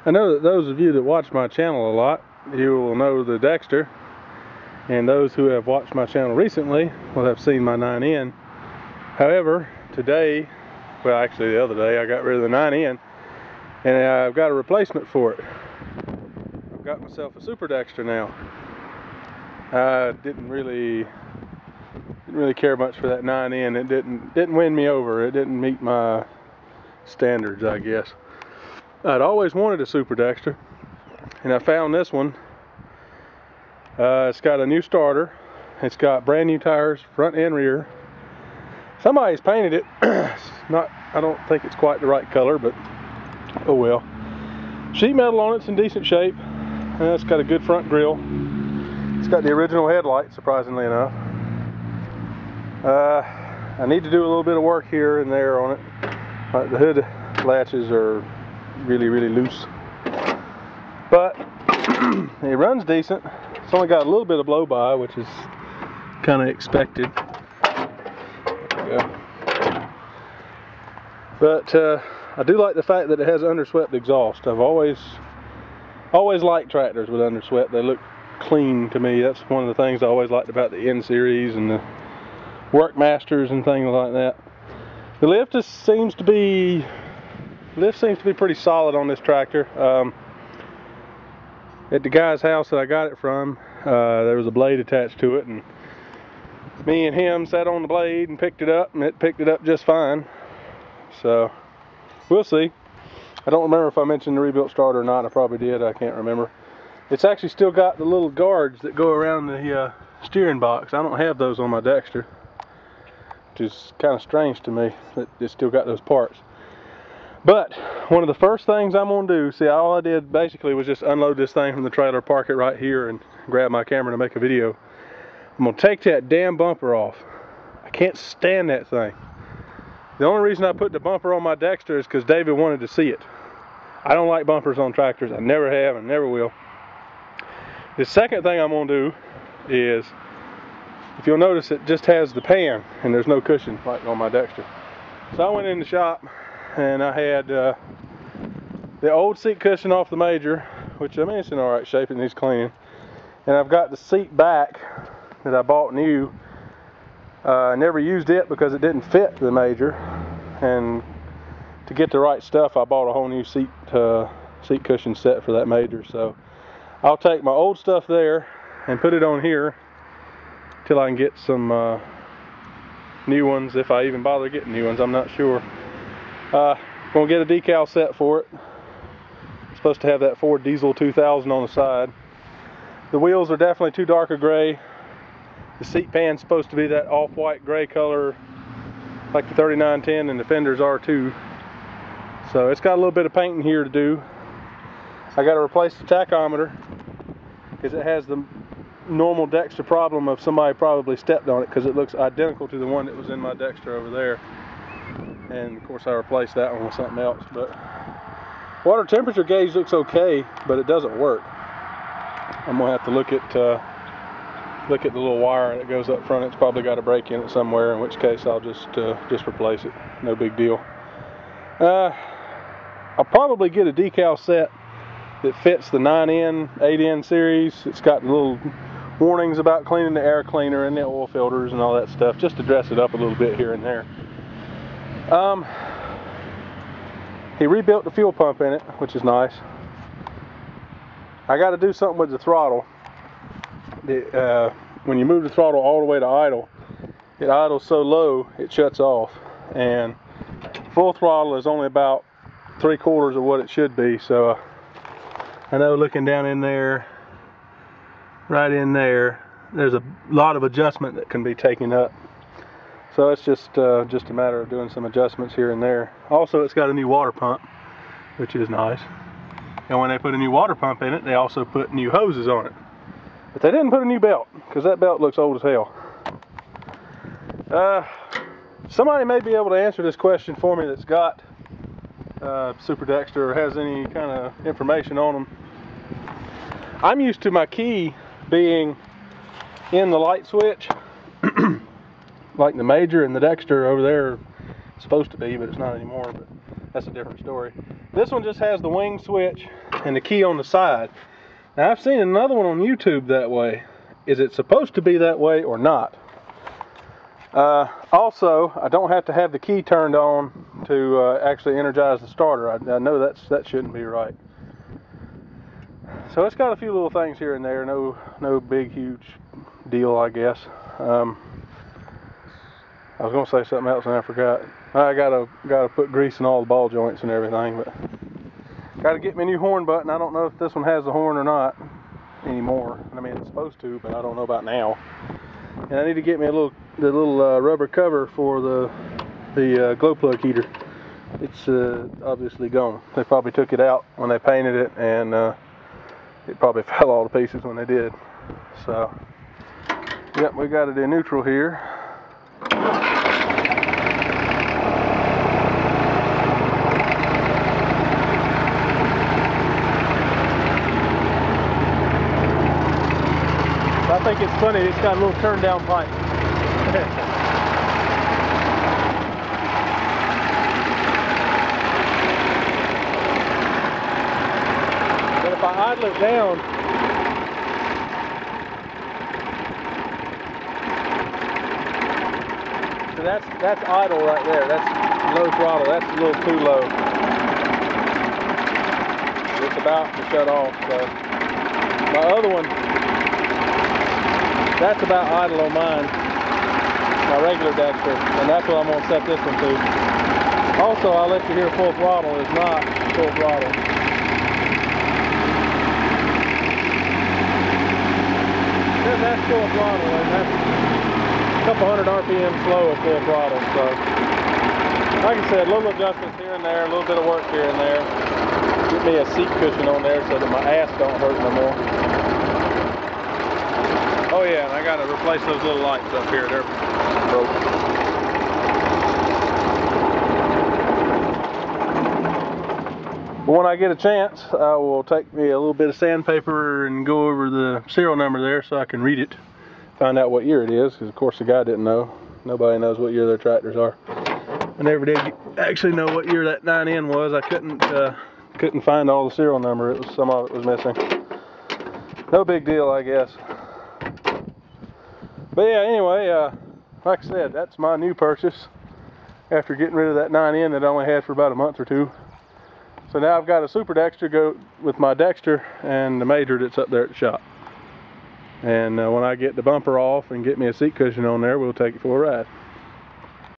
I know that those of you that watch my channel a lot, you will know the Dexter, and those who have watched my channel recently will have seen my 9N. However, today, well actually the other day, I got rid of the 9N and I've got a replacement for it. I've got myself a Super Dexter now. I didn't really care much for that 9N. It didn't win me over. It didn't meet my standards, I guess. I'd always wanted a Super Dexter, and I found this one. It's got a new starter. It's got brand new tires, front and rear. Somebody's painted it. I don't think it's quite the right color, but oh well. Sheet metal on it's in decent shape. It's got a good front grille. It's got the original headlights, surprisingly enough. I need to do a little bit of work here and there on it. The hood latches are really loose, but it runs decent. It's only got a little bit of blow by, which is kind of expected. There we go. But I do like the fact that it has underswept exhaust. I've always liked tractors with underswept. They look clean to me. That's one of the things I always liked about the N series and the Workmasters and things like that. The lift seems to be pretty solid on this tractor. At the guy's house that I got it from, there was a blade attached to it, and me and him sat on the blade and picked it up, and it picked it up just fine. So we'll see. I don't remember if I mentioned the rebuilt starter or not. I probably did. I can't remember. It's actually still got the little guards that go around the steering box. I don't have those on my Dexter, which is kind of strange to me that it's still got those parts. But one of the first things I'm going to do, see, all I did basically was just unload this thing from the trailer, park it right here, and grab my camera to make a video. I'm going to take that damn bumper off. I can't stand that thing. The only reason I put the bumper on my Dexter is because David wanted to see it. I don't like bumpers on tractors. I never have and never will. The second thing I'm going to do is, if you'll notice, it just has the pan and there's no cushion like on my Dexter. So I went in the shop and I had the old seat cushion off the Major, which, I mean, it's in alright shape, it needs cleaning. And I've got the seat back that I bought new. I never used it because it didn't fit the Major, and to get the right stuff I bought a whole new seat cushion set for that Major. So I'll take my old stuff there and put it on here till I can get some new ones, if I even bother getting new ones. I'm not sure. Gonna get a decal set for it. It's supposed to have that Ford Diesel 2000 on the side. The wheels are definitely too dark a gray. The seat pan's supposed to be that off-white gray color like the 3910, and the fenders are too. So it's got a little bit of painting here to do. I got to replace the tachometer because it has the normal Dexter problem of somebody probably stepped on it, because it looks identical to the one that was in my Dexter over there. And of course I replaced that one with something else. But water temperature gauge looks okay, but it doesn't work. I'm gonna have to look at the little wire that goes up front. It's probably got a break in it somewhere, in which case I'll just replace it. No big deal. I'll probably get a decal set that fits the 9N, 8N series. It's got little warnings about cleaning the air cleaner and the oil filters and all that stuff, just to dress it up a little bit here and there. He rebuilt the fuel pump in it, which is nice. I got to do something with the throttle. When you move the throttle all the way to idle, it idles so low it shuts off, and full throttle is only about 3/4 of what it should be. So I know, looking down in there, right in there, there's a lot of adjustment that can be taken up. So it's just a matter of doing some adjustments here and there. Also, it's got a new water pump, which is nice. And when they put a new water pump in it, they also put new hoses on it. But they didn't put a new belt, because that belt looks old as hell. Somebody may be able to answer this question for me that's got Super Dexter or has any kind of information on them. I'm used to my key being in the light switch, like the Major and the Dexter over there supposed to be, but it's not anymore. But that's a different story. This one just has the wing switch and the key on the side. Now I've seen another one on YouTube that way. Is it supposed to be that way or not? Also, I don't have to have the key turned on to actually energize the starter. I know that shouldn't be right. So it's got a few little things here and there. No big huge deal, I guess. I was gonna say something else and I forgot. I gotta put grease in all the ball joints and everything, but gotta get me a new horn button. I don't know if this one has the horn or not anymore. I mean, it's supposed to, but I don't know about now. And I need to get me the little rubber cover for the glow plug heater. It's obviously gone. They probably took it out when they painted it, and it probably fell all to pieces when they did. So, yep, we got it in neutral here. I think it's funny, it's got a little turn down pipe. But if I idle it down, so that's idle right there. That's low throttle. That's a little too low. It's about to shut off. So my other one, that's about idle on mine, my regular Dexta, and that's what I'm going to set this one to. Also, I'll let you hear full throttle is not full throttle. That's full throttle, and that's a couple hundred RPM slow at full throttle. So, like I said, little adjustments here and there, a little bit of work here and there. Get me a seat cushion on there so that my ass don't hurt no more. Oh yeah, and I gotta replace those little lights up here. They're broke. But when I get a chance, I will take me a little bit of sandpaper and go over the serial number there so I can read it, find out what year it is, because of course the guy didn't know. Nobody knows what year their tractors are. I never did actually know what year that 9N was. I couldn't find all the serial number. Some of it was missing. No big deal, I guess. But yeah, anyway, like I said, that's my new purchase after getting rid of that 9N that I only had for about a month or two. So now I've got a Super Dexter go with my Dexter and the Major that's up there at the shop. And when I get the bumper off and get me a seat cushion on there, we'll take it for a ride.